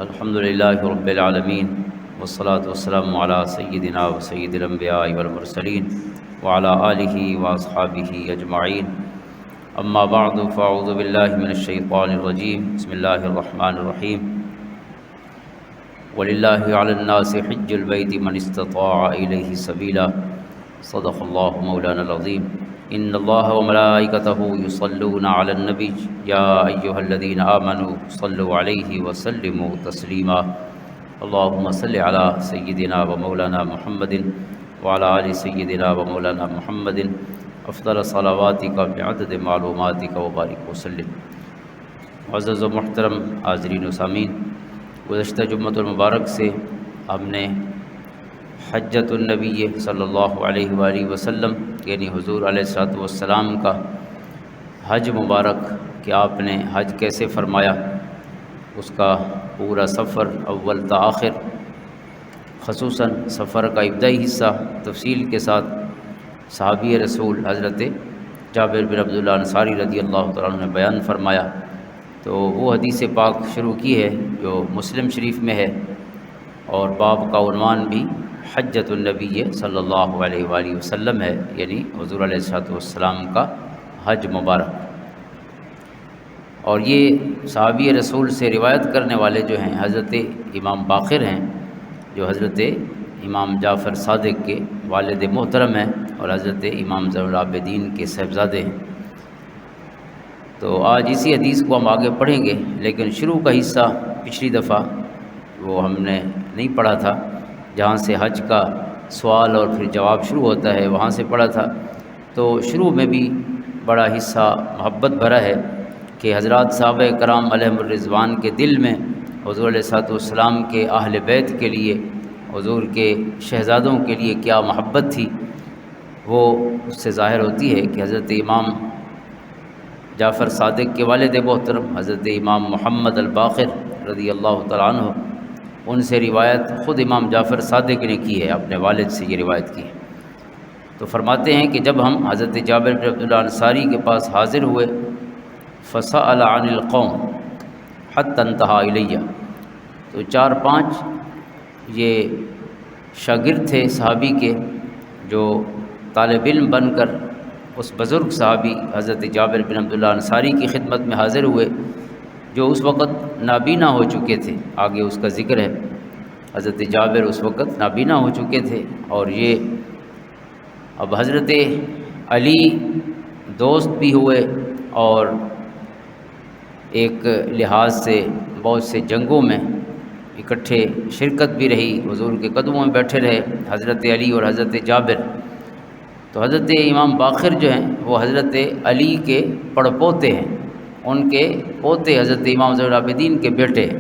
الحمد للہ رب العالمین والصلاة والسلام علی سیدنا و سید الانبیاء والمرسلین وعلی آلہ واصحابہ اجمعین اما بعد فاعوذ باللہ من الشیطان الرجیم بسم اللہ الرحمن الرحیم وللہ علی الناس حج البیت من استطاع الیہ سبیلا صدق اللہ مولانا العظیم ان اللہ وملائکتہ یصلون علی النبی یا ایہا الذین آمنوا صلوا علیہ وسلموا تسلیما اللہم صل علی سیدنا و مولانا محمد وعلی آل سیدنا و مولانا محمد افضل صلواتک بعدد معلوماتک وبارک وسلم۔ معزز و محترم حاضرین و سامعین، گزشتہ جمعۃ المبارک سے ہم نے حجۃ النبی صلی اللہ علیہ وآلہ وسلم یعنی حضور علیہ الصلوۃ والسلام کا حج مبارک کہ آپ نے حج کیسے فرمایا، اس کا پورا سفر اول تا آخر، خصوصاً سفر کا ابتدائی حصہ تفصیل کے ساتھ صحابی رسول حضرت جابر بن عبداللہ انصاری رضی اللہ تعالیٰ عنہ نے بیان فرمایا۔ تو وہ حدیث پاک شروع کی ہے جو مسلم شریف میں ہے، اور باب کا عنوان بھی حجۃ النبی صلی اللہ علیہ وآلہ وسلم ہے، یعنی حضور علیہ الصلوۃ والسلام کا حج مبارک۔ اور یہ صحابی رسول سے روایت کرنے والے جو ہیں حضرت امام باقر ہیں، جو حضرت امام جعفر صادق کے والد محترم ہیں اور حضرت امام زین العابدین کے صاحبزادے ہیں۔ تو آج اسی حدیث کو ہم آگے پڑھیں گے، لیکن شروع کا حصہ پچھلی دفعہ وہ ہم نے نہیں پڑھا تھا، جہاں سے حج کا سوال اور پھر جواب شروع ہوتا ہے وہاں سے پڑھا تھا۔ تو شروع میں بھی بڑا حصہ محبت بھرا ہے کہ حضرات صحابہ کرام علیہم الرضوان کے دل میں حضور علیہ الصلوۃ والسلام کے اہل بیت کے لیے، حضور کے شہزادوں کے لیے کیا محبت تھی، وہ اس سے ظاہر ہوتی ہے کہ حضرت امام جعفر صادق کے والد محترم حضرت امام محمد الباقر رضی اللہ تعالیٰ عنہ، ان سے روایت خود امام جعفر صادق نے کی ہے، اپنے والد سے یہ روایت کی ہے۔ تو فرماتے ہیں کہ جب ہم حضرت جابر بن عبداللہ انصاری کے پاس حاضر ہوئے، فسأل عن القوم حتی انتہى الیہ، تو 4-5 یہ شاگرد تھے صحابی کے جو طالب علم بن کر اس بزرگ صحابی حضرت جابر بن عبداللہ انصاری کی خدمت میں حاضر ہوئے، جو اس وقت نابینا ہو چکے تھے۔ آگے اس کا ذکر ہے، حضرت جابر اس وقت نابینا ہو چکے تھے، اور یہ اب حضرت علی دوست بھی ہوئے اور ایک لحاظ سے بہت سے جنگوں میں اکٹھے شرکت بھی رہی، حضور کے قدموں میں بیٹھے رہے حضرت علی اور حضرت جابر۔ تو حضرت امام باقر جو ہیں وہ حضرت علی کے پڑپوتے ہیں، ان کے پوتے حضرت امام زین العابدین کے بیٹے ہیں۔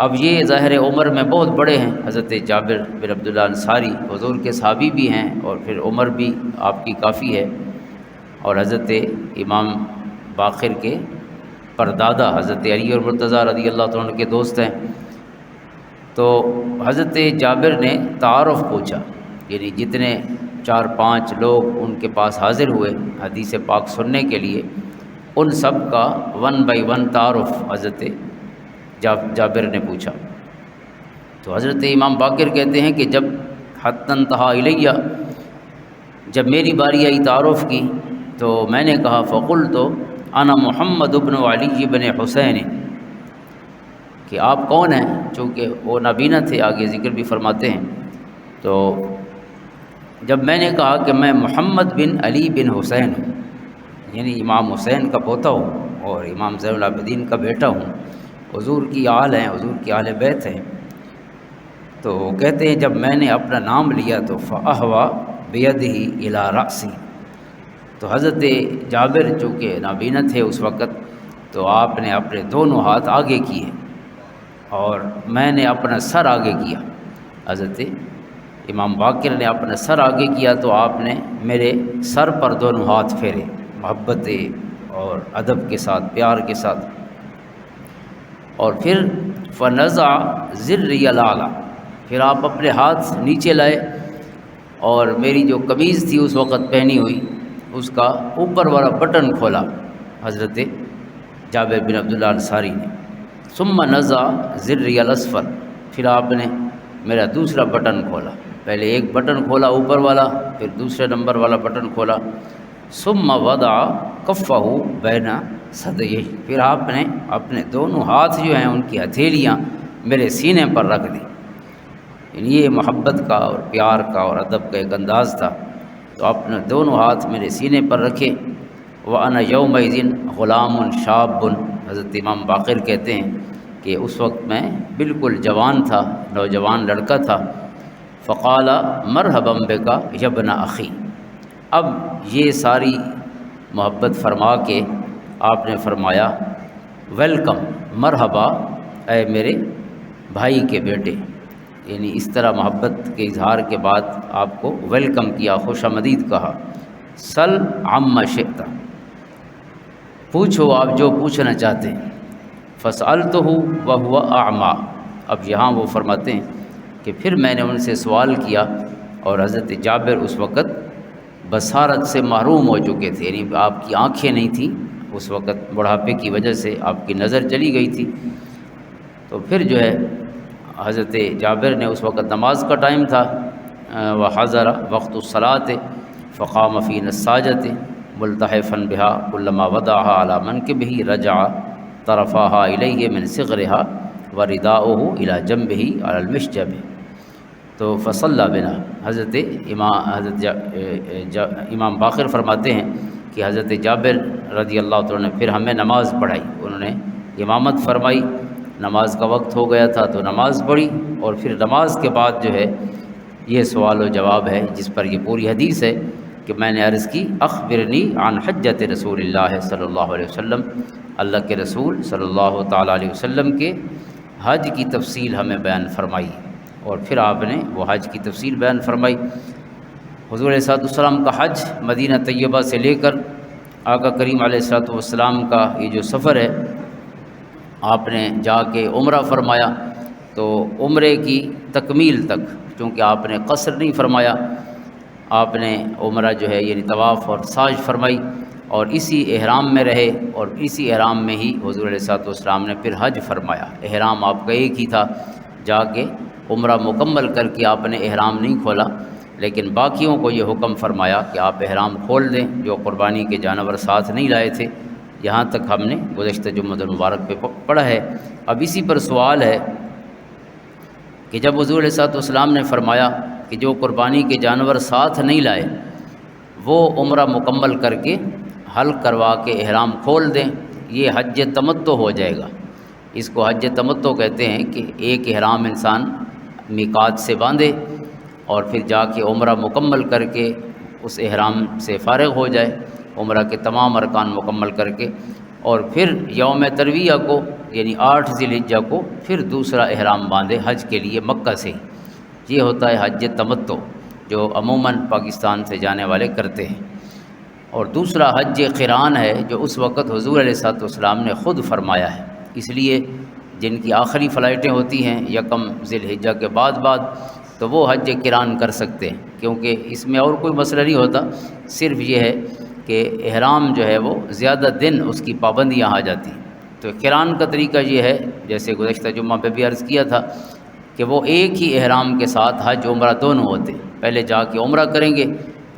اب یہ ظاہر عمر میں بہت بڑے ہیں، حضرت جابر بن عبداللہ انصاری حضور کے صحابی بھی ہیں، اور پھر عمر بھی آپ کی کافی ہے، اور حضرت امام باقر کے پردادا حضرت علی اور مرتضیٰ رضی اللہ تعالیٰ عنہ کے دوست ہیں۔ تو حضرت جابر نے تعارف پوچھا، یعنی جتنے 4-5 لوگ ان کے پاس حاضر ہوئے حدیث پاک سننے کے لیے، ان سب کا 1 by 1 تعارف حضرت جابر نے پوچھا۔ تو حضرت امام باقر کہتے ہیں کہ جب حتی انتہى الیہ، جب میری باری آئی تعارف کی، تو میں نے کہا فقلت انا محمد بن علی بن حسین، کہ آپ کون ہیں، چونکہ وہ نابینا تھے، آگے ذکر بھی فرماتے ہیں۔ تو جب میں نے کہا کہ میں محمد بن علی بن حسین ہوں، یعنی امام حسین کا پوتا ہوں اور امام زین العابدین کا بیٹا ہوں، حضور کی آل ہیں، حضور کی آل بیت ہیں، تو کہتے ہیں جب میں نے اپنا نام لیا تو فأہوى بیدہ الی رأسی، تو حضرت جابر چونکہ نابینا تھے اس وقت، تو آپ نے اپنے دونوں ہاتھ آگے کیے اور میں نے اپنا سر آگے کیا۔ حضرت امام باقر نے اپنا سر آگے کیا تو آپ نے میرے سر پر دونوں ہاتھ پھیرے، محبت اور ادب کے ساتھ، پیار کے ساتھ، اور پھر فنزع ذری العلیٰ، پھر آپ اپنے ہاتھ نیچے لائے اور میری جو قمیض تھی اس وقت پہنی ہوئی، اس کا اوپر والا بٹن کھولا حضرت جابر بن عبداللہ انصاری نے، ثم نزع ذری الاسفل، پھر آپ نے میرا دوسرا بٹن کھولا، پہلے ایک بٹن کھولا اوپر والا، پھر دوسرے نمبر والا بٹن کھولا، ثم وضع کفہ بین ثدیہ، پھر آپ نے اپنے دونوں ہاتھ جو ہیں ان کی ہتھیلیاں میرے سینے پر رکھ دی، یعنی یہ محبت کا اور پیار کا اور ادب کا ایک انداز تھا۔ تو اپنے دونوں ہاتھ میرے سینے پر رکھے، وَأَنَا يَوْمَئِذٍ غُلَامٌ شَابٌ، حضرت امام باقر کہتے ہیں کہ اس وقت میں بالکل جوان تھا، نوجوان لڑکا تھا۔ فقال مرحبا بک یا ابن اخی، اب یہ ساری محبت فرما کے آپ نے فرمایا ویلکم، مرحبا اے میرے بھائی کے بیٹے، یعنی اس طرح محبت کے اظہار کے بعد آپ کو ویلکم کیا، خوش آمدید کہا۔ سل عما شئت، پوچھو آپ جو پوچھنا چاہتے ہیں۔ فسألتہ وہو اعمی، اب یہاں وہ فرماتے ہیں کہ پھر میں نے ان سے سوال کیا اور حضرت جابر اس وقت بصارت سے محروم ہو چکے تھے، یعنی آپ کی آنکھیں نہیں تھیں اس وقت، بڑھاپے کی وجہ سے آپ کی نظر چلی گئی تھی۔ تو پھر جو ہے حضرت جابر نے، اس وقت نماز کا ٹائم تھا، وحضر وقت الصلاۃ فقام فی نساجۃ ملتحفا بها كلما وضعها على منکبہ رجع طرفها الیہ من صغرها ورداؤہ الى جنبہ على المشجب، تو فصلی بنا، حضرت امام باقر فرماتے ہیں کہ حضرت جابر رضی اللہ تعالیٰ نے پھر ہمیں نماز پڑھائی، انہوں نے امامت فرمائی، نماز کا وقت ہو گیا تھا تو نماز پڑھی، اور پھر نماز کے بعد جو ہے یہ سوال و جواب ہے جس پر یہ پوری حدیث ہے کہ میں نے عرض کی اخبرنی عن حجۃ رسول اللہ صلی اللہ علیہ وسلم، اللہ کے رسول صلی اللہ تعالیٰ علیہ وسلم کے حج کی تفصیل ہمیں بیان فرمائی، اور پھر آپ نے وہ حج کی تفصیل بیان فرمائی۔ حضور علیہ السلام کا حج مدینہ طیبہ سے لے کر آقا کریم علیہ السلام کا یہ جو سفر ہے، آپ نے جا کے عمرہ فرمایا، تو عمرے کی تکمیل تک، چونکہ آپ نے قصر نہیں فرمایا، آپ نے عمرہ جو ہے یعنی طواف اور سعی فرمائی، اور اسی احرام میں رہے، اور اسی احرام میں ہی حضور علیہ السلام نے پھر حج فرمایا۔ احرام آپ کا ایک ہی تھا، جا کے عمرہ مکمل کر کے آپ نے احرام نہیں کھولا، لیکن باقیوں کو یہ حکم فرمایا کہ آپ احرام کھول دیں جو قربانی کے جانور ساتھ نہیں لائے تھے۔ یہاں تک ہم نے گزشتہ جمعہ المبارک پہ پڑھا ہے۔ اب اسی پر سوال ہے کہ جب حضور علیہ السلام نے فرمایا کہ جو قربانی کے جانور ساتھ نہیں لائے وہ عمرہ مکمل کر کے حلق کروا کے احرام کھول دیں، یہ حج تمتع ہو جائے گا۔ اس کو حج تمتع کہتے ہیں کہ ایک احرام انسان میقات سے باندھے اور پھر جا کے عمرہ مکمل کر کے اس احرام سے فارغ ہو جائے، عمرہ کے تمام ارکان مکمل کر کے، اور پھر یوم ترویہ کو یعنی 8 ذی الحجہ کو پھر دوسرا احرام باندھے حج کے لیے مکہ سے۔ یہ ہوتا ہے حج تمتع جو عموماً پاکستان سے جانے والے کرتے ہیں۔ اور دوسرا حج قران ہے جو اس وقت حضور علیہ السلام نے خود فرمایا ہے، اس لیے جن کی آخری فلائٹیں ہوتی ہیں یکم ذی الحجہ کے بعد تو وہ حج قران کر سکتے ہیں، کیونکہ اس میں اور کوئی مسئلہ نہیں ہوتا، صرف یہ ہے کہ احرام جو ہے وہ زیادہ دن اس کی پابندیاں آ جاتی ہیں۔ تو قران کا طریقہ یہ ہے، جیسے گزشتہ جمعہ پہ بھی عرض کیا تھا کہ وہ ایک ہی احرام کے ساتھ حج عمرہ دونوں ہوتے ہیں، پہلے جا کے عمرہ کریں گے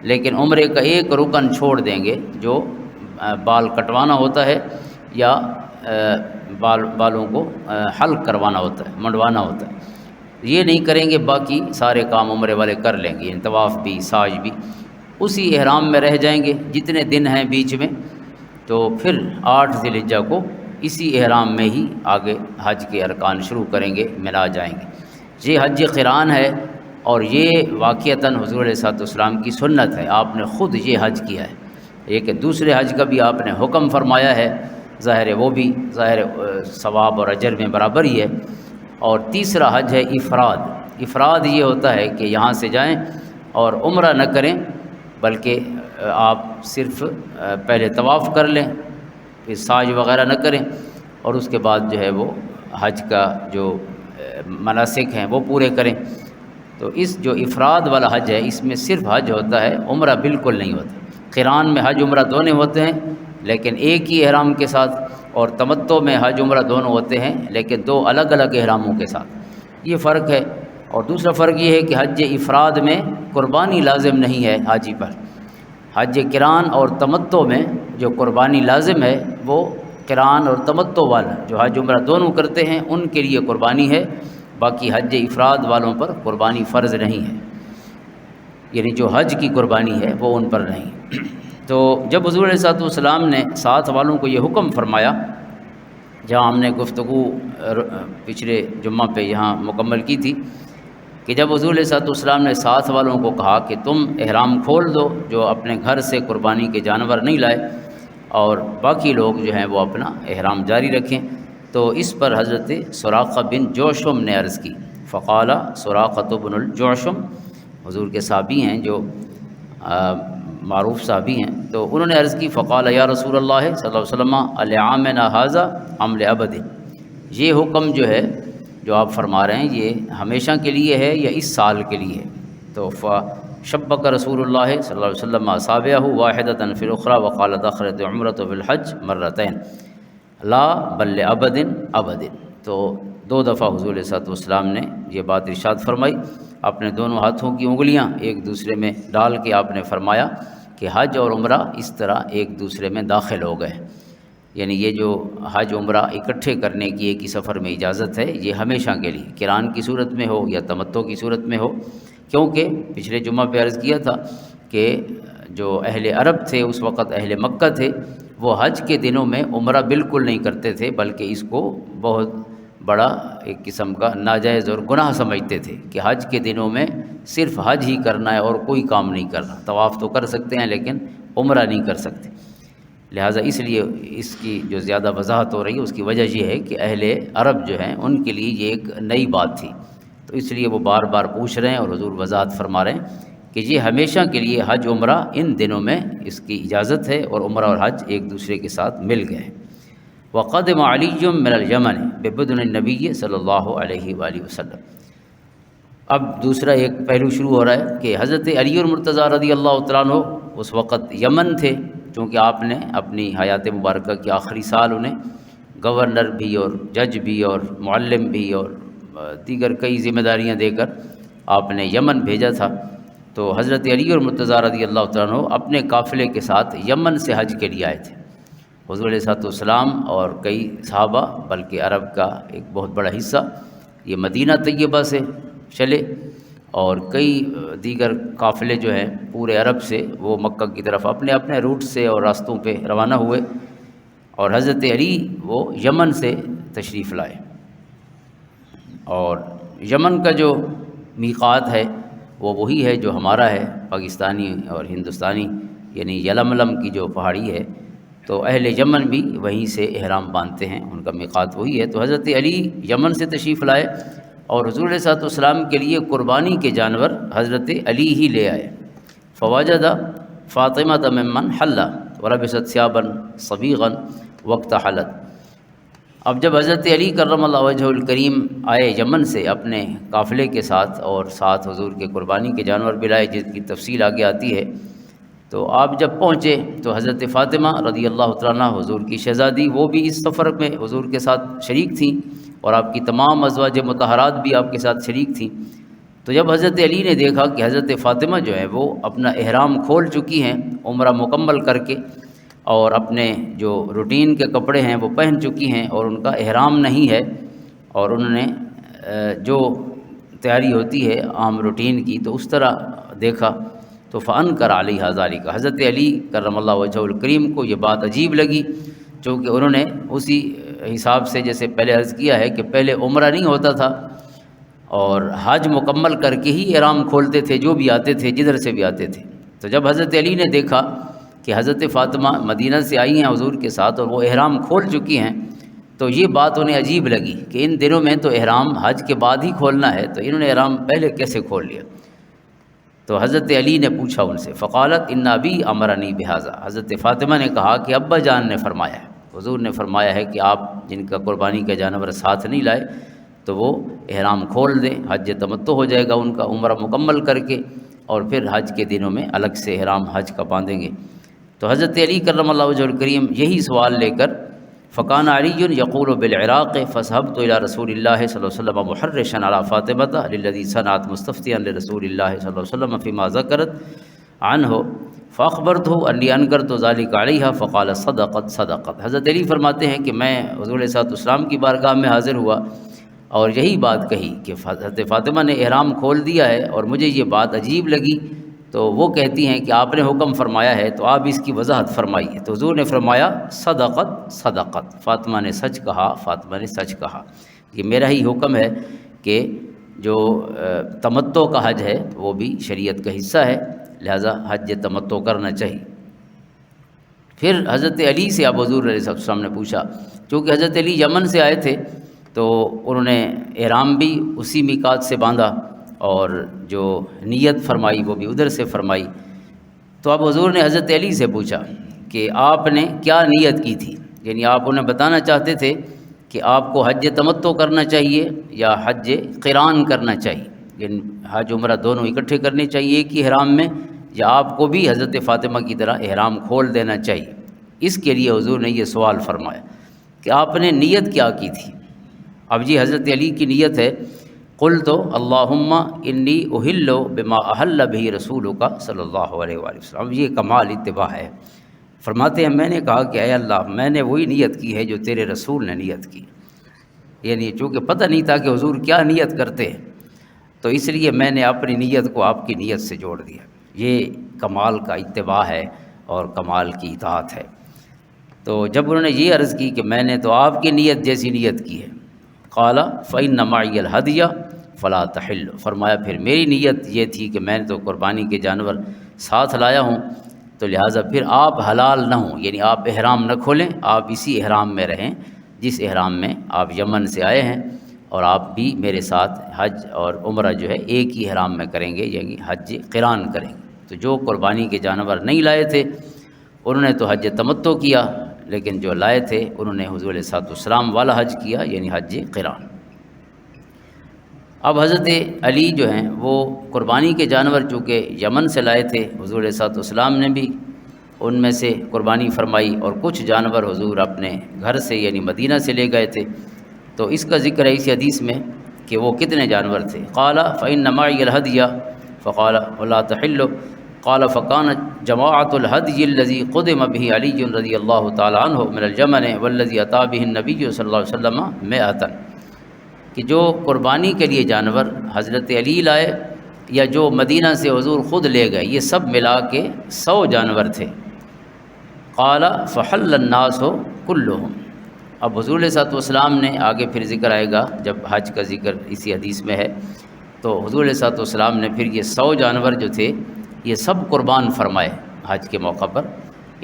لیکن عمرے کا ایک رکن چھوڑ دیں گے جو بال کٹوانا ہوتا ہے یا بالوں کو حلق کروانا ہوتا ہے، منڈوانا ہوتا ہے، یہ نہیں کریں گے، باقی سارے کام عمرے والے کر لیں گے، یعنی طواف بھی سعی بھی اسی احرام میں رہ جائیں گے جتنے دن ہیں بیچ میں، تو پھر 8 ذی الحجہ کو اسی احرام میں ہی آگے حج کے ارکان شروع کریں گے، منا جائیں گے۔ یہ حج قران ہے، اور یہ واقعتاً حضور علیہ السلام کی سنت ہے، آپ نے خود یہ حج کیا ہے۔ ایک دوسرے حج کا بھی آپ نے حکم فرمایا ہے، ظاہر ہے وہ بھی ظاہر ثواب اور اجر میں برابر ہی ہے۔ اور تیسرا حج ہے افراد۔ افراد یہ ہوتا ہے کہ یہاں سے جائیں اور عمرہ نہ کریں، بلکہ آپ صرف پہلے طواف کر لیں، پھر سعی وغیرہ نہ کریں، اور اس کے بعد جو ہے وہ حج کا جو مناسک ہیں وہ پورے کریں۔ تو اس جو افراد والا حج ہے اس میں صرف حج ہوتا ہے، عمرہ بالکل نہیں ہوتا۔ قران میں حج عمرہ دونوں ہوتے ہیں، لیکن ایک ہی احرام کے ساتھ، اور تمتع میں حج عمرہ دونوں ہوتے ہیں لیکن دو الگ الگ احراموں کے ساتھ، یہ فرق ہے۔ اور دوسرا فرق یہ ہے کہ حج افراد میں قربانی لازم نہیں ہے حاجی پر، حج قران اور تمتع میں جو قربانی لازم ہے وہ قران اور تمتع والا جو حج عمرہ دونوں کرتے ہیں ان کے لیے قربانی ہے، باقی حج افراد والوں پر قربانی فرض نہیں ہے، یعنی جو حج کی قربانی ہے وہ ان پر نہیں۔ تو جب حضور علیہ والسلام نے ساتھ والوں کو یہ حکم فرمایا، جہاں ہم نے گفتگو پچھلے جمعہ پہ یہاں مکمل کی تھی کہ جب حضور علیہ والسلام نے ساتھ والوں کو کہا کہ تم احرام کھول دو جو اپنے گھر سے قربانی کے جانور نہیں لائے، اور باقی لوگ جو ہیں وہ اپنا احرام جاری رکھیں، تو اس پر حضرت سراقہ بن جوشم نے عرض کی، فقال سراقہ بن الجوشم، حضور کے صحابی ہیں جو معروف صحابی ہیں، تو انہوں نے عرض کی، فقال یا رسول اللہ صلی اللہ علیہ وسلم لعامنا ھذا ام لابد، یہ حکم جو ہے جو آپ فرما رہے ہیں یہ ہمیشہ کے لیے ہے یا اس سال کے لیے ہے؟ تو فشبک رسول اللہ صلی اللہ علیہ وسلم اصابعہ واحدۃ فی الاخری وقال دخلت عمرۃ فی الحج مرتین لا بل لابد ابد، تو دو دفعہ حضور علیہ والسلام نے یہ بات ارشاد فرمائی، اپنے دونوں ہاتھوں کی انگلیاں ایک دوسرے میں ڈال کے آپ نے فرمایا کہ حج اور عمرہ اس طرح ایک دوسرے میں داخل ہو گئے، یعنی یہ جو حج عمرہ اکٹھے کرنے کی ایک ہی سفر میں اجازت ہے یہ ہمیشہ کے لیے، قران کی صورت میں ہو یا تمتع کی صورت میں ہو، کیونکہ پچھلے جمعہ پہ عرض کیا تھا کہ جو اہل عرب تھے اس وقت اہل مکہ تھے، وہ حج کے دنوں میں عمرہ بالکل نہیں کرتے تھے، بلکہ اس کو بہت بڑا ایک قسم کا ناجائز اور گناہ سمجھتے تھے کہ حج کے دنوں میں صرف حج ہی کرنا ہے اور کوئی کام نہیں کرنا، طواف تو کر سکتے ہیں لیکن عمرہ نہیں کر سکتے، لہٰذا اس لیے اس کی جو زیادہ وضاحت ہو رہی ہے اس کی وجہ یہ ہے کہ اہل عرب جو ہیں ان کے لیے یہ ایک نئی بات تھی، تو اس لیے وہ بار بار پوچھ رہے ہیں اور حضور وضاحت فرما رہے ہیں کہ یہ ہمیشہ کے لیے حج عمرہ ان دنوں میں اس کی اجازت ہے، اور عمرہ اور حج ایک دوسرے کے ساتھ مل گئے۔ وقدم علی من الیمن ببدن النبی صلی اللہ علیہ وآلہ وسلم، اب دوسرا ایک پہلو شروع ہو رہا ہے کہ حضرت علی المرتضیٰ رضی اللہ تعالیٰ عنہ اس وقت یمن تھے، چونکہ آپ نے اپنی حیات مبارکہ کے آخری سال انہیں گورنر بھی اور جج بھی اور معلم بھی اور دیگر کئی ذمہ داریاں دے کر آپ نے یمن بھیجا تھا، تو حضرت علی المرتضیٰ رضی اللہ تعالیٰ عنہ اپنے قافلے کے ساتھ یمن سے حج کے لیے آئے تھے۔ حضور علیہ والسلام اور کئی صحابہ بلکہ عرب کا ایک بہت بڑا حصہ یہ مدینہ طیبہ سے چلے، اور کئی دیگر قافلے جو ہیں پورے عرب سے وہ مکہ کی طرف اپنے اپنے روٹ سے اور راستوں پہ روانہ ہوئے، اور حضرت علی وہ یمن سے تشریف لائے، اور یمن کا جو میقات ہے وہ وہی ہے جو ہمارا ہے پاکستانی اور ہندوستانی، یعنی یلملم کی جو پہاڑی ہے، تو اہل یمن بھی وہیں سے احرام باندھتے ہیں، ان کا میقات وہی ہے۔ تو حضرت علی یمن سے تشریف لائے اور حضور علیہ والسلام کے لیے قربانی کے جانور حضرت علی ہی لے آئے، فوجد فاطمہ ممن حل ولبست ثیابا صبیغا وقت حلت، اب جب حضرت علی کرم اللہ وجہہ الکریم آئے یمن سے اپنے قافلے کے ساتھ اور ساتھ حضور کے قربانی کے جانور بھی لائے، جس کی تفصیل آگے آتی ہے، تو آپ جب پہنچے تو حضرت فاطمہ رضی اللہ تعالیٰ عنہ حضور کی شہزادی وہ بھی اس سفر میں حضور کے ساتھ شریک تھیں، اور آپ کی تمام ازواج مطہرات بھی آپ کے ساتھ شریک تھیں۔ تو جب حضرت علی نے دیکھا کہ حضرت فاطمہ جو ہے وہ اپنا احرام کھول چکی ہیں عمرہ مکمل کر کے، اور اپنے جو روٹین کے کپڑے ہیں وہ پہن چکی ہیں اور ان کا احرام نہیں ہے، اور انہوں نے جو تیاری ہوتی ہے عام روٹین کی تو اس طرح دیکھا، تو فانکر علیہ ذالک، حضرت علی کرم اللہ وجہہ الکریم کو یہ بات عجیب لگی، چونکہ انہوں نے اسی حساب سے جیسے پہلے عرض کیا ہے کہ پہلے عمرہ نہیں ہوتا تھا اور حج مکمل کر کے ہی احرام کھولتے تھے، جو بھی آتے تھے جدھر سے بھی آتے تھے۔ تو جب حضرت علی نے دیکھا کہ حضرت فاطمہ مدینہ سے آئی ہیں حضور کے ساتھ اور وہ احرام کھول چکی ہیں، تو یہ بات انہیں عجیب لگی کہ ان دنوں میں تو احرام حج کے بعد ہی کھولنا ہے، تو انہوں نے احرام پہلے کیسے کھول لیا؟ تو حضرت علی نے پوچھا ان سے، فقالت ان ابی امرنی بہذا، حضرت فاطمہ نے کہا کہ ابا جان نے فرمایا ہے، حضور نے فرمایا ہے کہ آپ جن کا قربانی کا جانور ساتھ نہیں لائے تو وہ احرام کھول دیں، حج تمتع ہو جائے گا ان کا عمرہ مکمل کر کے، اور پھر حج کے دنوں میں الگ سے احرام حج کا باندھیں گے۔ تو حضرت علی کرم اللہ وجہہ الکریم یہی سوال لے کر فکان علی یقول بالعراق فصحبت الى رسول اللہ صلی اللہ علیہ وسلم محرشا علی فاطمہ للذی صنعت مستفتیا لرسول اللہ صلی اللہ علیہ وسلم فیما ذکرت عنہ فاخبرته انی انکرت ذلک علیہا فقال صدقت صدقت۔ حضرت علی فرماتے ہیں کہ میں حضور علیہ الصلوۃ والسلام کی بارگاہ میں حاضر ہوا اور یہی بات کہی کہ حضرت فاطمہ نے احرام کھول دیا ہے، اور مجھے یہ بات عجیب لگی، تو وہ کہتی ہیں کہ آپ نے حکم فرمایا ہے تو آپ اس کی وضاحت فرمائیے۔ تو حضور نے فرمایا صدقت صدقت، فاطمہ نے سچ کہا، فاطمہ نے سچ کہا۔ یہ میرا ہی حکم ہے کہ جو تمتع کا حج ہے وہ بھی شریعت کا حصہ ہے، لہذا حج تمتع کرنا چاہیے۔ پھر حضرت علی سے اب حضور علیہ السلام نے پوچھا، چونکہ حضرت علی یمن سے آئے تھے تو انہوں نے احرام بھی اسی میقات سے باندھا اور جو نیت فرمائی وہ بھی ادھر سے فرمائی۔ تو اب حضور نے حضرت علی سے پوچھا کہ آپ نے کیا نیت کی تھی، یعنی آپ انہیں بتانا چاہتے تھے کہ آپ کو حج تمتع کرنا چاہیے یا حج قران کرنا چاہیے، یعنی حج عمرہ دونوں اکٹھے کرنے چاہیے ایک ہی احرام میں، یا آپ کو بھی حضرت فاطمہ کی طرح احرام کھول دینا چاہیے۔ اس کے لیے حضور نے یہ سوال فرمایا کہ آپ نے نیت کیا کی تھی۔ اب یہ حضرت علی کی نیت ہے، قلت اللہم انی احل بما احل بہ رسولک صلی اللہ علیہ وآلہ وسلم۔ یہ کمال اتباع ہے۔ فرماتے ہیں میں نے کہا کہ اے اللہ، میں نے وہی نیت کی ہے جو تیرے رسول نے نیت کی، یعنی چونکہ پتہ نہیں تھا کہ حضور کیا نیت کرتے ہیں، تو اس لیے میں نے اپنی نیت کو آپ کی نیت سے جوڑ دیا۔ یہ کمال کا اتباع ہے اور کمال کی اطاعت ہے۔ تو جب انہوں نے یہ عرض کی کہ میں نے تو آپ کی نیت جیسی نیت کی ہے، قال فإن معي الهدي فلا تحل، فرمایا پھر میری نیت یہ تھی کہ میں نے تو قربانی کے جانور ساتھ لایا ہوں، تو لہٰذا پھر آپ حلال نہ ہوں، یعنی آپ احرام نہ کھولیں، آپ اسی احرام میں رہیں جس احرام میں آپ یمن سے آئے ہیں، اور آپ بھی میرے ساتھ حج اور عمرہ جو ہے ایک ہی احرام میں کریں گے، یعنی حج قران کریں گے۔ تو جو قربانی کے جانور نہیں لائے تھے انہوں نے تو حج تمتع کیا، لیکن جو لائے تھے انہوں نے حضور علیہ الصلوۃ والسلام والا حج کیا، یعنی حج قران۔ اب حضرت علی جو ہیں وہ قربانی کے جانور چونکہ یمن سے لائے تھے، حضور علیہ الصلوۃ والسلام نے بھی ان میں سے قربانی فرمائی، اور کچھ جانور حضور اپنے گھر سے یعنی مدینہ سے لے گئے تھے۔ تو اس کا ذکر ہے اس حدیث میں کہ وہ کتنے جانور تھے۔ قال فإن معي الهدي فقال ولا تحل، قال فكان جماعة الهدي الذي قدم به علي رضي الله تعالى عنه من اليمن والذي أتى به النبي صلی اللہ علیہ وسلم 100، کہ جو قربانی کے لیے جانور حضرت علی لائے یا جو مدینہ سے حضور خود لے گئے، یہ سب ملا کے 100 جانور تھے۔ قال فحل الناس كلهم، اب حضور علیہ الصلوۃ والسلام نے آگے پھر ذکر آئے گا جب حج کا ذکر اسی حدیث میں ہے، تو حضور علیہ الصلوۃ والسلام نے پھر یہ 100 جانور جو تھے یہ سب قربان فرمائے حج کے موقع پر۔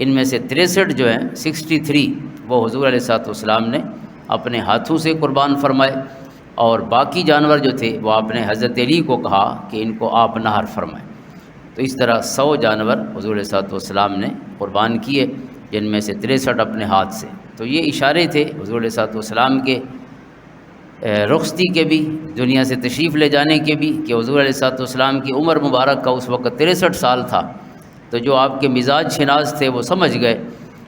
ان میں سے 63 جو ہیں 63 وہ حضور علیہ الصلوۃ والسلام نے اپنے ہاتھوں سے قربان فرمائے، اور باقی جانور جو تھے وہ آپ نے حضرت علی کو کہا کہ ان کو آپ نہر فرمائیں۔ تو اس طرح 100 جانور حضور علیہ الصلوۃ والسلام نے قربان کیے، جن میں سے 63 اپنے ہاتھ سے۔ تو یہ اشارے تھے حضور علیہ الصلوۃ والسلام کے رخصتی کے بھی، دنیا سے تشریف لے جانے کے بھی، کہ حضور علیہ الصلوۃ والسلام کی عمر مبارک کا اس وقت 63 سال تھا، تو جو آپ کے مزاج شناس تھے وہ سمجھ گئے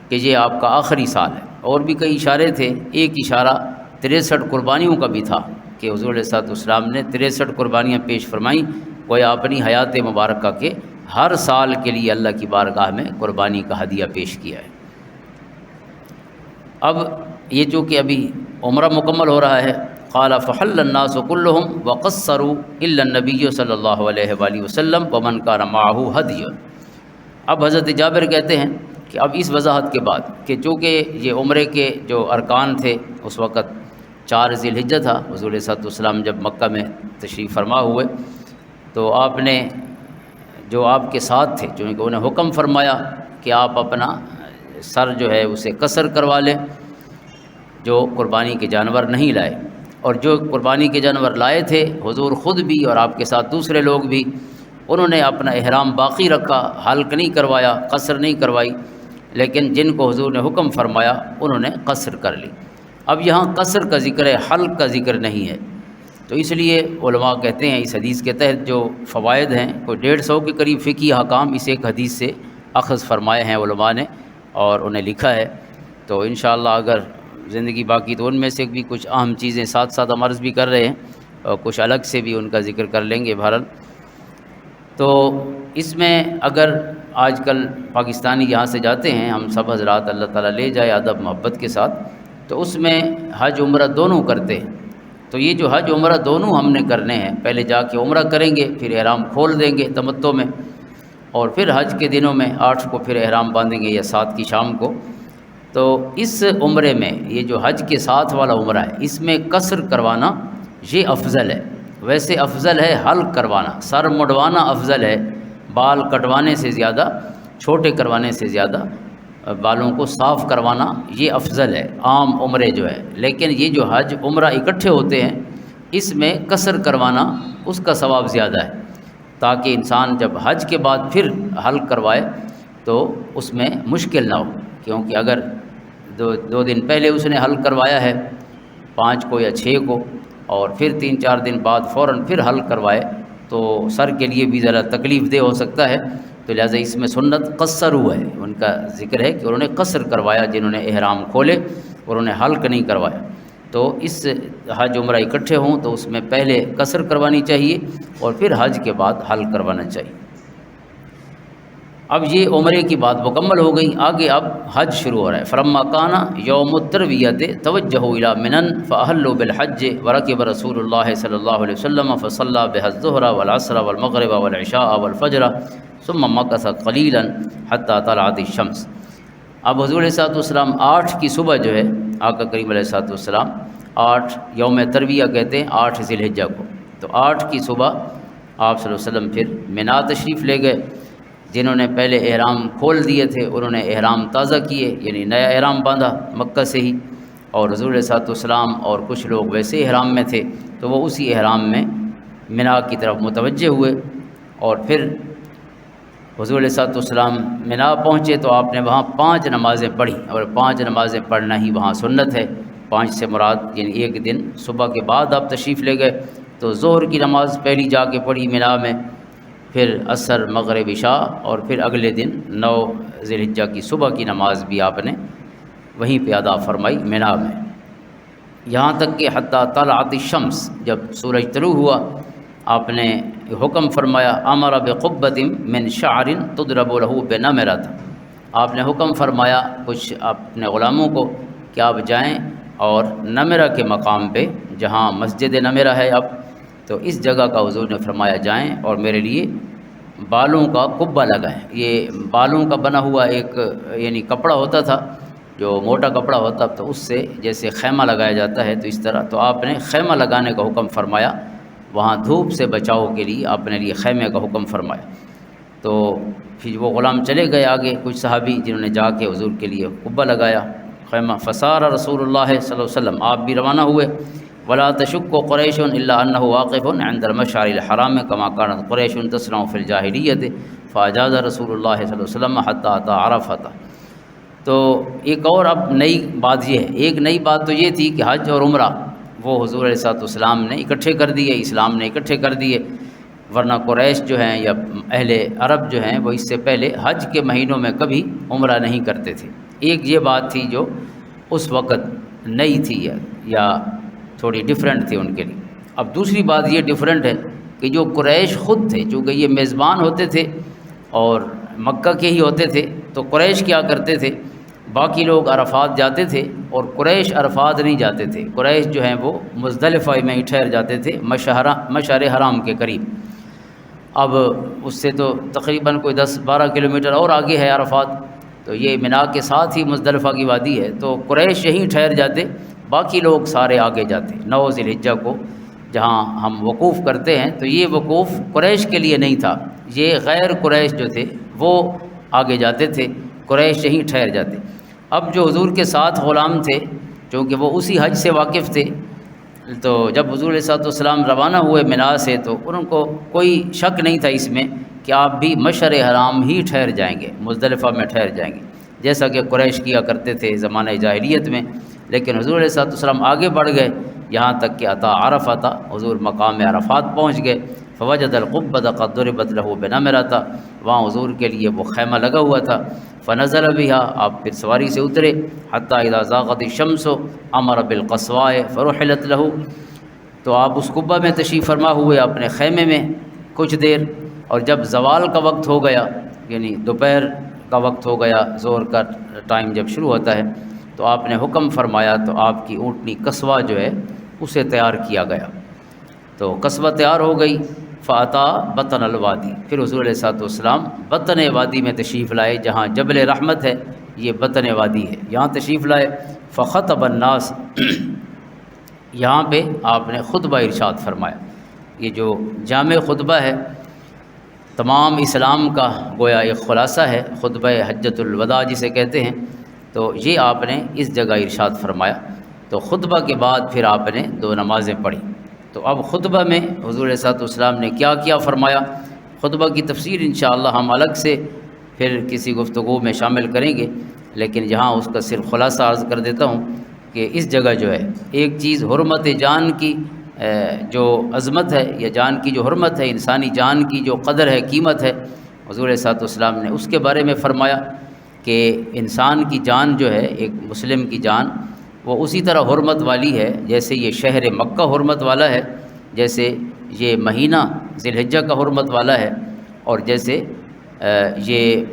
کہ یہ آپ کا آخری سال ہے۔ اور بھی کئی اشارے تھے، ایک اشارہ 63 قربانیوں کا بھی تھا کہ حضور علیہ الصلوۃ والسلام نے 63 قربانیاں پیش فرمائیں، گویا اپنی حیات مبارکہ کے ہر سال کے لیے اللہ کی بارگاہ میں قربانی کا ہدیہ پیش کیا ہے۔ اب یہ چونکہ ابھی عمرہ مکمل ہو رہا ہے، قال فحل الناس كلهم وقصروا الا النبي صلی اللہ علیہ وآلہ وسلم ومن كان معه هدي۔ اب حضرت جابر کہتے ہیں کہ اب اس وضاحت کے بعد کہ چونکہ یہ عمرے کے جو ارکان تھے اس وقت 4 ذی الحجہ تھا، حضور علیہ الصلوۃ والسلام جب مکہ میں تشریف فرما ہوئے تو آپ نے جو آپ کے ساتھ تھے چونکہ انہیں حکم فرمایا کہ آپ اپنا سر جو ہے اسے قصر کروا لیں جو قربانی کے جانور نہیں لائے، اور جو قربانی کے جانور لائے تھے حضور خود بھی اور آپ کے ساتھ دوسرے لوگ بھی، انہوں نے اپنا احرام باقی رکھا، حلق نہیں کروایا، قصر نہیں کروائی، لیکن جن کو حضور نے حکم فرمایا انہوں نے قصر کر لی۔ اب یہاں قصر کا ذکر ہے، حلق کا ذکر نہیں ہے، تو اس لیے علماء کہتے ہیں اس حدیث کے تحت جو فوائد ہیں کوئی 150 کے قریب فقہی احکام اس ایک حدیث سے اخذ فرمائے ہیں علماء نے اور انہیں لکھا ہے۔ تو انشاءاللہ اگر زندگی باقی تو ان میں سے بھی کچھ اہم چیزیں ساتھ ساتھ ہم عرض بھی کر رہے ہیں اور کچھ الگ سے بھی ان کا ذکر کر لیں گے بہرحال۔ تو اس میں اگر آج کل پاکستانی یہاں سے جاتے ہیں ہم سب حضرات، اللہ تعالیٰ لے جائے ادب محبت کے ساتھ، تو اس میں حج عمرہ دونوں کرتے ہیں۔ تو یہ جو حج عمرہ دونوں ہم نے کرنے ہیں، پہلے جا کے عمرہ کریں گے، پھر احرام کھول دیں گے تمتع میں، اور پھر حج کے دنوں میں 8 کو پھر احرام باندھیں گے یا 7 کی شام کو۔ تو اس عمرے میں یہ جو حج کے ساتھ والا عمرہ ہے، اس میں قصر کروانا یہ افضل ہے۔ ویسے افضل ہے حلق کروانا، سر مڈوانا افضل ہے، بال کٹوانے سے زیادہ، چھوٹے کروانے سے زیادہ بالوں کو صاف کروانا یہ افضل ہے عام عمرے جو ہے۔ لیکن یہ جو حج عمرہ اکٹھے ہوتے ہیں، اس میں قصر کروانا اس کا ثواب زیادہ ہے، تاکہ انسان جب حج کے بعد پھر حلق کروائے تو اس میں مشکل نہ ہو، کیونکہ اگر دو دن پہلے اس نے حلق کروایا ہے 5 کو یا 6 کو، اور پھر 3-4 دن بعد فوراً پھر حلق کروائے تو سر کے لیے بھی ذرا تکلیف دہ ہو سکتا ہے۔ تو لہٰذا اس میں سنت قصروا ہے، ان کا ذکر ہے کہ انہوں نے قصر کروایا، جنہوں نے احرام کھولے اور انہیں حلق نہیں کروایا۔ تو اس حج عمرہ اکٹھے ہوں تو اس میں پہلے قصر کروانی چاہیے اور پھر حج کے بعد حلق کروانا چاہیے۔ اب یہ عمرے کی بات مکمل ہو گئی، آگے اب حج شروع ہو رہا ہے۔ فلما کان یوم الترویۃ توجہوا الی منن فاحلوا بالحج ورکب رسول اللہ صلی اللہ علیہ وسلم فصلی بها الظہر والعصر والمغرب والعشاء والفجر ثم مکث قلیلا حتی طلعت الشمس۔ اب حضور علیہ السلام 8 کی صبح جو ہے، آقا کریم علیہ السلام 8 یوم ترویہ کہتے ہیں 8 ذی الحجہ کو، تو 8 کی صبح آپ صلی اللہ علیہ وسلم پھر منا تشریف لے گئے۔ جنہوں نے پہلے احرام کھول دیے تھے انہوں نے احرام تازہ کیے، یعنی نیا احرام باندھا مکہ سے ہی، اور حضور علیہ السلام اور کچھ لوگ ویسے احرام میں تھے تو وہ اسی احرام میں منا کی طرف متوجہ ہوئے۔ اور پھر حضور علیہ السلام منا پہنچے تو آپ نے وہاں 5 نمازیں پڑھی، اور 5 نمازیں پڑھنا ہی وہاں سنت ہے۔ 5 سے مراد یعنی ایک دن صبح کے بعد آپ تشریف لے گئے تو ظہر کی نماز پہلی جا کے پڑھی منا میں، پھر عصر مغرب عشاء، اور پھر اگلے دن 9 ذی الحجہ کی صبح کی نماز بھی آپ نے وہیں پہ ادا فرمائی منا میں، یہاں تک کہ حتی طلعت الشمس، جب سورج طلوع ہوا آپ نے حکم فرمایا امر بقبۃ من شعر تضرب له بنمرۃ، آپ نے حکم فرمایا کچھ اپنے غلاموں کو کہ آپ جائیں اور نمرہ کے مقام پہ جہاں مسجد نمرہ ہے اب، تو اس جگہ کا حضور نے فرمایا جائیں اور میرے لیے بالوں کا قبہ لگائیں۔ یہ بالوں کا بنا ہوا ایک یعنی کپڑا ہوتا تھا جو موٹا کپڑا ہوتا، تو اس سے جیسے خیمہ لگایا جاتا ہے تو اس طرح، تو آپ نے خیمہ لگانے کا حکم فرمایا، وہاں دھوپ سے بچاؤ کے لیے آپ نے لیے خیمے کا حکم فرمایا۔ تو پھر وہ غلام چلے گئے آگے، کچھ صحابی جنہوں نے جا کے حضور کے لیے قبہ لگایا خیمہ۔ فسار رسول اللہ صلی اللہ علیہ وسلم، آپ بھی روانہ ہوئے۔ ولا تشک قریش الا انه واقف عند المشعر الحرام كما كانت قریش تصنع في الجاہلیۃ فاجاز رسول اللہ صلی اللہ علیہ وسلم حتى اتى عرفۃ۔ تو ایک اور اب نئی بات یہ ہے، ایک نئی بات تو یہ تھی کہ حج اور عمرہ وہ حضور علیہ السلام نے اکٹھے کر دیے، اسلام نے اکٹھے کر دیے، ورنہ قریش جو ہیں یا اہل عرب جو ہیں وہ اس سے پہلے حج کے مہینوں میں کبھی عمرہ نہیں کرتے تھے۔ ایک یہ بات تھی جو اس وقت نئی تھی یا تھوڑی ڈیفرنٹ تھی ان کے لیے۔ اب دوسری بات یہ ڈیفرنٹ ہے کہ جو قریش خود تھے، چونکہ یہ میزبان ہوتے تھے اور مکہ کے ہی ہوتے تھے، تو قریش کیا کرتے تھے، باقی لوگ عرفات جاتے تھے اور قریش عرفات نہیں جاتے تھے۔ قریش جو ہیں وہ مزدلفہ میں ہی ٹھہر جاتے تھے، مشعر حرام کے قریب۔ اب اس سے تو تقریباً کوئی 10-12 کلومیٹر اور آگے ہے عرفات، تو یہ منا کے ساتھ ہی مزدلفہ کی وادی ہے، تو قریش یہیں ٹھہر جاتے، باقی لوگ سارے آگے جاتے۔ 9 ذی الحجہ کو جہاں ہم وقوف کرتے ہیں تو یہ وقوف قریش کے لیے نہیں تھا، یہ غیر قریش جو تھے وہ آگے جاتے تھے، قریش یہیں ٹھہر جاتے۔ اب جو حضور کے ساتھ غلام تھے، چونکہ وہ اسی حج سے واقف تھے، تو جب حضور علیہ السلام روانہ ہوئے منا سے تو ان کو کوئی شک نہیں تھا اس میں کہ آپ بھی مشعر حرام ہی ٹھہر جائیں گے، مزدلفہ میں ٹھہر جائیں گے، جیسا کہ قریش کیا کرتے تھے زمانہ جاہلیت میں۔ لیکن حضور علیہ السلام آگے بڑھ گئے یہاں تک کہ عطا عرفہ تھا، حضور مقام عرفات پہنچ گئے۔ فوجد القبۃ قد ضربت له بنمرۃ، وہاں حضور کے لیے وہ خیمہ لگا ہوا تھا. فنزل بها، آپ پھر سواری سے اترے. حتی اذا زاغت الشمس امر بالقصواء فرحلت له، تو آپ اس قبہ میں تشریف فرما ہوئے اپنے خیمے میں کچھ دیر، اور جب زوال کا وقت ہو گیا، یعنی دوپہر کا وقت ہو گیا، ظہر کا ٹائم جب شروع ہوتا ہے، تو آپ نے حکم فرمایا تو آپ کی اونٹنی قصوہ جو ہے اسے تیار کیا گیا. تو قصوہ تیار ہو گئی. فاتا بطن الوادی، پھر حضور علیہ الصلوۃ والسلام بطن وادی میں تشریف لائے، جہاں جبل رحمت ہے یہ بطن وادی ہے، یہاں تشریف لائے. فخطب الناس، یہاں پہ آپ نے خطبہ ارشاد فرمایا. یہ جو جامع خطبہ ہے تمام اسلام کا گویا ایک خلاصہ ہے، خطبہ حجۃ الوداع جسے کہتے ہیں. تو یہ آپ نے اس جگہ ارشاد فرمایا. تو خطبہ کے بعد پھر آپ نے 2 نمازیں پڑھی. تو اب خطبہ میں حضور علیہ الصلوۃ والسلام نے کیا کیا فرمایا، خطبہ کی تفسیر انشاءاللہ ہم الگ سے پھر کسی گفتگو میں شامل کریں گے، لیکن یہاں اس کا صرف خلاصہ عرض کر دیتا ہوں کہ اس جگہ جو ہے ایک چیز حرمت جان کی جو عظمت ہے، یا جان کی جو حرمت ہے، انسانی جان کی جو قدر ہے، قیمت ہے، حضور علیہ الصلوۃ والسلام نے اس کے بارے میں فرمایا کہ انسان کی جان جو ہے، ایک مسلم کی جان، وہ اسی طرح حرمت والی ہے جیسے یہ شہر مکہ حرمت والا ہے، جیسے یہ مہینہ ذی الحجہ کا حرمت والا ہے، اور جیسے یہ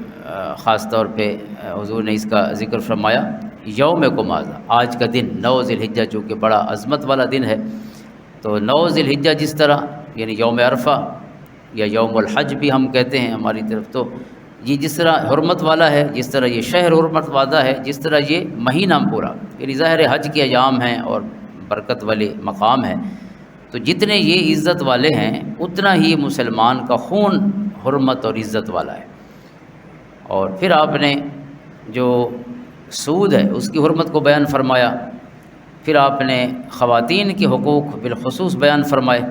خاص طور پہ حضور نے اس کا ذکر فرمایا یومکم ھذا، آج کا دن 9 ذی الحجہ چونکہ بڑا عظمت والا دن ہے. تو 9 ذی الحجہ جس طرح، یعنی یوم عرفہ یا یوم الحج بھی ہم کہتے ہیں ہماری طرف، تو یہ جس طرح حرمت والا ہے، جس طرح یہ شہر حرمت والا ہے، جس طرح یہ مہینہ پورا، یعنی ظاہر حج کے ایام ہیں اور برکت والے مقام ہیں، تو جتنے یہ عزت والے ہیں اتنا ہی مسلمان کا خون حرمت اور عزت والا ہے. اور پھر آپ نے جو سود ہے اس کی حرمت کو بیان فرمایا. پھر آپ نے خواتین کے حقوق بالخصوص بیان فرمائے.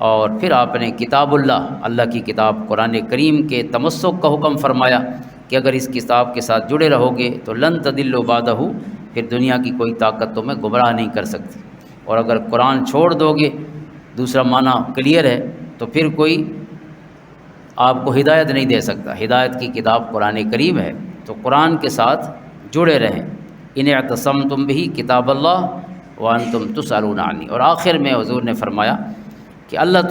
اور پھر آپ نے کتاب اللہ کی کتاب قرآن کریم کے تمسک کا حکم فرمایا کہ اگر اس کتاب کے ساتھ جڑے رہو گے تو لن تضلوا بعدہ، پھر دنیا کی کوئی طاقت تمہیں گمراہ نہیں کر سکتی. اور اگر قرآن چھوڑ دو گے، دوسرا معنی کلیئر ہے، تو پھر کوئی آپ کو ہدایت نہیں دے سکتا. ہدایت کی کتاب قرآن کریم ہے، تو قرآن کے ساتھ جڑے رہیں. ان اعتصمتم بہ کتاب اللہ وانتم تسألون عنہ. اور آخر میں حضور نے فرمایا کہ اللہ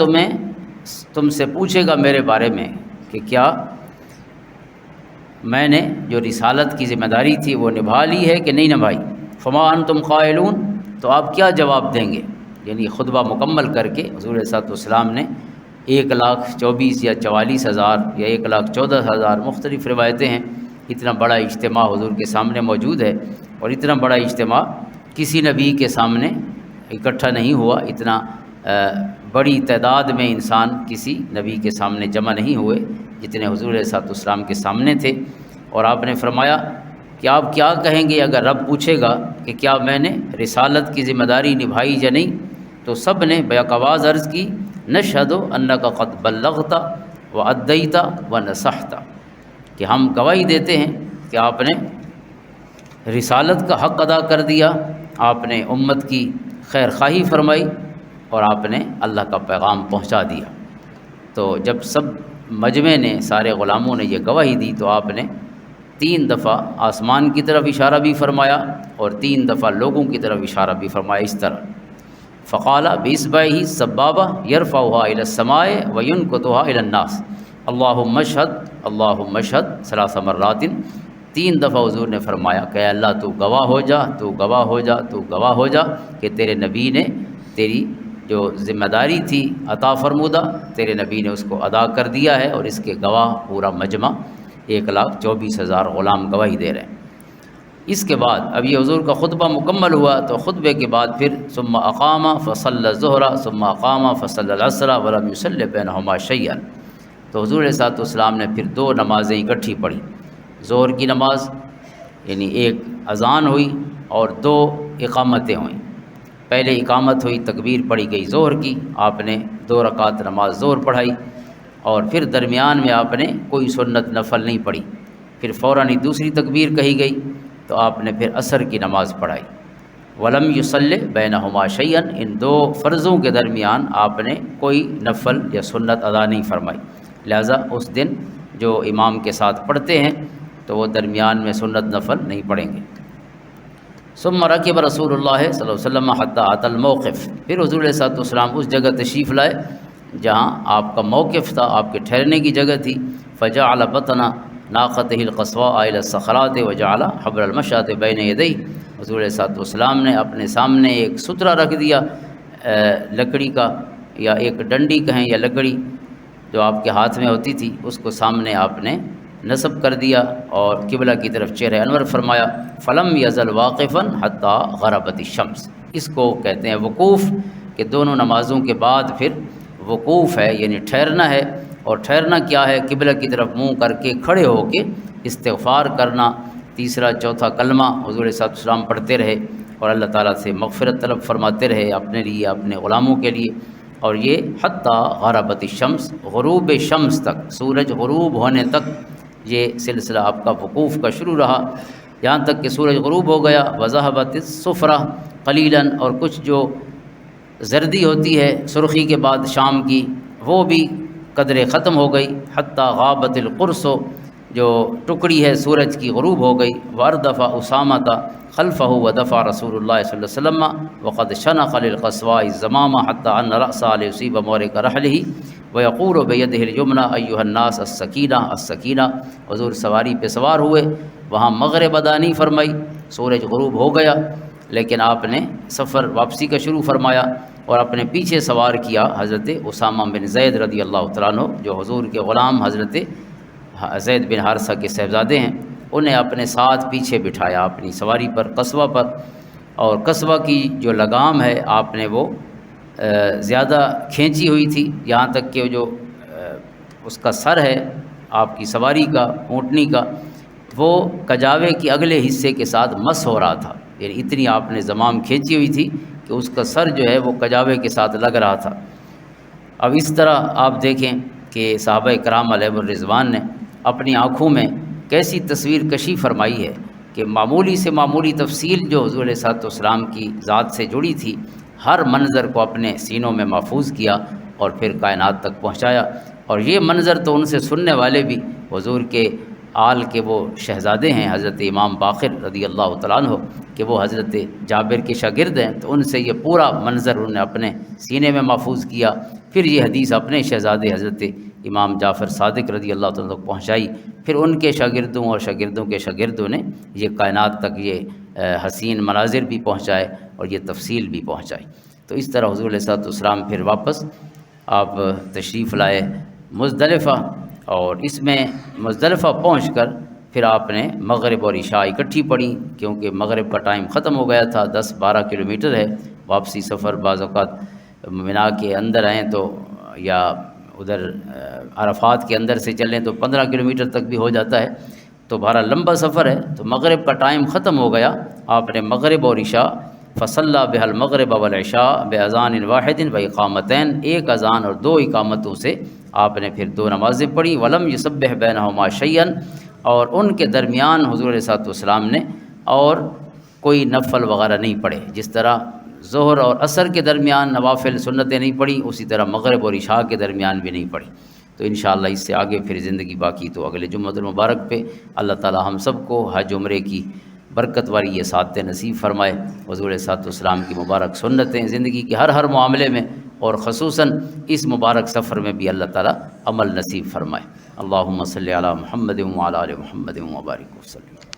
تم سے پوچھے گا میرے بارے میں کہ کیا میں نے جو رسالت کی ذمہ داری تھی وہ نبھا لی ہے کہ نہیں نبھائی. فما انتم قائلون، تو آپ کیا جواب دیں گے. یعنی خطبہ مکمل کر کے حضور صلی اللہ علیہ وسلم نے 1,24,000 یا 44,000 یا 1,14,000 مختلف روایتیں ہیں، اتنا بڑا اجتماع حضور کے سامنے موجود ہے. اور اتنا بڑا اجتماع کسی نبی کے سامنے اکٹھا نہیں ہوا، اتنا بڑی تعداد میں انسان کسی نبی کے سامنے جمع نہیں ہوئے جتنے حضور علیہ السلام کے سامنے تھے. اور آپ نے فرمایا کہ آپ کیا کہیں گے اگر رب پوچھے گا کہ کیا میں نے رسالت کی ذمہ داری نبھائی یا نہیں. تو سب نے بیک آواز عرض کی نشہد انک قد بلغت وادیت ونصحت، کہ ہم گواہی دیتے ہیں کہ آپ نے رسالت کا حق ادا کر دیا، آپ نے امت کی خیر خواہی فرمائی، اور آپ نے اللہ کا پیغام پہنچا دیا. تو جب سب مجمع نے، سارے غلاموں نے یہ گواہی دی، تو آپ نے 3 دفعہ آسمان کی طرف اشارہ بھی فرمایا اور 3 دفعہ لوگوں کی طرف اشارہ بھی فرمایا اس طرح. فقال باصبعه السبابہ یرفعها الى السماء وینکتها الى الناس اللہم اشہد اللہم اشہد 3 مرات. 3 دفعہ حضور نے فرمایا کہ اے اللہ تو گواہ ہو جا، تو گواہ ہو جا، تو گواہ ہو جا کہ تیرے نبی نے تیری جو ذمہ داری تھی عطا فرمودہ، تیرے نبی نے اس کو ادا کر دیا ہے، اور اس کے گواہ پورا مجمع 1,24,000 غلام گواہی دے رہے ہیں. اس کے بعد اب یہ حضور کا خطبہ مکمل ہوا، تو خطبے کے بعد پھر ثم اقام فصلی الظہر ثم اقام فصلی العصر ولم یصلی بینہما شیئا. تو حضور علیہ السلام نے پھر 2 نمازیں اکٹھی پڑھی. ظہر کی نماز یعنی ایک اذان ہوئی اور 2 اقامتیں ہوئیں. پہلے اقامت ہوئی، تکبیر پڑھی گئی ظہر کی، آپ نے 2 رکعت نماز ظہر پڑھائی، اور پھر درمیان میں آپ نے کوئی سنت نفل نہیں پڑھی. پھر فوراً ہی دوسری تکبیر کہی گئی، تو آپ نے پھر عصر کی نماز پڑھائی. ولم یصلی بینہما شیئا، ان دو فرضوں کے درمیان آپ نے کوئی نفل یا سنت ادا نہیں فرمائی، لہذا اس دن جو امام کے ساتھ پڑھتے ہیں تو وہ درمیان میں سنت نفل نہیں پڑھیں گے۔ ثم رکب رسول اللہ صلی اللہ علیہ وسلم حتی اتى الموقف، پھر حضور علیہ الصلوۃ والسلام اس جگہ تشریف لائے جہاں آپ کا موقف تھا، آپ کے ٹھہرنے کی جگہ تھی۔ فجعل بطن ناقته القصواء الى الصخرات وجعل حبر المشاة بین یدیہ، حضور علیہ الصلوۃ والسلام نے اپنے سامنے ایک سترہ رکھ دیا لکڑی کا، یا ایک ڈنڈی کہیں یا لکڑی جو آپ کے ہاتھ میں ہوتی تھی، اس کو سامنے آپ نے نصب کر دیا اور قبلہ کی طرف چہرہ انور فرمایا۔ فلم یزل واقفا حتی غربت الشمس، اس کو کہتے ہیں وقوف، کہ دونوں نمازوں کے بعد پھر وقوف ہے، یعنی ٹھہرنا ہے۔ اور ٹھہرنا کیا ہے؟ قبلہ کی طرف منہ کر کے کھڑے ہو کے استغفار کرنا، تیسرا چوتھا کلمہ حضور صلی اللہ علیہ وسلم پڑھتے رہے اور اللہ تعالیٰ سے مغفرت طلب فرماتے رہے اپنے لیے، اپنے غلاموں کے لیے۔ اور یہ حتی غربت الشمس، غروب شمس تک، سورج غروب ہونے تک یہ سلسلہ آپ کا وقوف کا شروع رہا، یہاں تک کہ سورج غروب ہو گیا۔ وذهبت الصفرہ قلیلا، اور کچھ جو زردی ہوتی ہے سرخی کے بعد شام کی، وہ بھی قدرے ختم ہو گئی۔ حتی غابت القرص، جو ٹکڑی ہے سورج کی غروب ہو گئی۔ واردف اسامۃ خلفہ ودفع رسول اللہ صلی اللہ علیہ وسلم وقد شنق للقصواء الزمام حتی ان رأسہ لیصیب مورک رحلہ ویقول بیدہ الیمنی ایھا الناس السکینہ السکینہ، حضور سواری پہ سوار ہوئے، وہاں مغرب ادا نہیں فرمائی، سورج غروب ہو گیا، لیکن آپ نے سفر واپسی کا شروع فرمایا اور اپنے پیچھے سوار کیا حضرت اسامہ بن زید رضی اللہ تعالیٰ عنہ، جو حضور کے غلام حضرت زید بن حارثہ کے صاحبزادے ہیں، انہیں اپنے ساتھ پیچھے بٹھایا اپنی سواری پر، قصوہ پر۔ اور قصوہ کی جو لگام ہے آپ نے وہ زیادہ کھینچی ہوئی تھی، یہاں تک کہ جو اس کا سر ہے آپ کی سواری کا، اونٹنی کا، وہ کجاوے کے اگلے حصے کے ساتھ مس ہو رہا تھا، یعنی اتنی آپ نے زمام کھینچی ہوئی تھی کہ اس کا سر جو ہے وہ کجاوے کے ساتھ لگ رہا تھا۔ اب اس طرح آپ دیکھیں کہ صحابہ کرام علیہ الرضوان نے اپنی آنکھوں میں کیسی تصویر کشی فرمائی ہے کہ معمولی سے معمولی تفصیل جو حضور علیہ الصلوۃ والسلام کی ذات سے جڑی تھی، ہر منظر کو اپنے سینوں میں محفوظ کیا اور پھر کائنات تک پہنچایا۔ اور یہ منظر تو ان سے سننے والے بھی حضور کے آل کے وہ شہزادے ہیں حضرت امام باقر رضی اللہ تعالیٰ عنہ، کہ وہ حضرت جابر کے شاگرد ہیں، تو ان سے یہ پورا منظر انہوں نے اپنے سینے میں محفوظ کیا۔ پھر یہ حدیث اپنے شہزادے حضرت امام جعفر صادق رضی اللہ تعالیٰ تک پہنچائی، پھر ان کے شاگردوں اور شاگردوں کے شاگردوں نے یہ کائنات تک یہ حسین مناظر بھی پہنچائے اور یہ تفصیل بھی پہنچائی۔ تو اس طرح حضور علیہ الصلوۃ والسلام پھر واپس آپ تشریف لائے مزدلفہ، اور اس میں مزدلفہ پہنچ کر پھر آپ نے مغرب اور عشاء اکٹھی پڑھی، کیونکہ مغرب کا ٹائم ختم ہو گیا تھا، 10-12 کلومیٹر ہے واپسی سفر، بعض اوقات منا کے اندر آئیں تو یا ادھر عرفات کے اندر سے چلیں تو 15 کلومیٹر تک بھی ہو جاتا ہے، تو بہرحال لمبا سفر ہے، تو مغرب کا ٹائم ختم ہو گیا، آپ نے مغرب اور عشاء فصلی بها المغرب والعشاء باذان واحد و اقامتین، ایک اذان اور 2 اقامتوں سے آپ نے پھر 2 نمازیں پڑھی۔ ولم یسبح بینہما شیئا، اور ان کے درمیان حضور علیہ الصلوۃ والسلام نے اور کوئی نفل وغیرہ نہیں پڑھے، جس طرح ظہر اور عصر کے درمیان نوافل سنتیں نہیں پڑھی، اسی طرح مغرب اور عشاء کے درمیان بھی نہیں پڑھی۔ تو انشاءاللہ اس سے آگے پھر زندگی باقی تو اگلے جمعۃ المبارک پہ اللہ تعالی ہم سب کو حج عمرے کی برکت والی یہ سعادتیں نصیب فرمائے، حضور علیہ الصلوۃ والسلام کی مبارک سنتیں زندگی کے ہر معاملے میں اور خصوصاً اس مبارک سفر میں بھی اللہ تعالی عمل نصیب فرمائے۔ اللہم صلی علی محمد وعلی آل محمد وبارک وسلم۔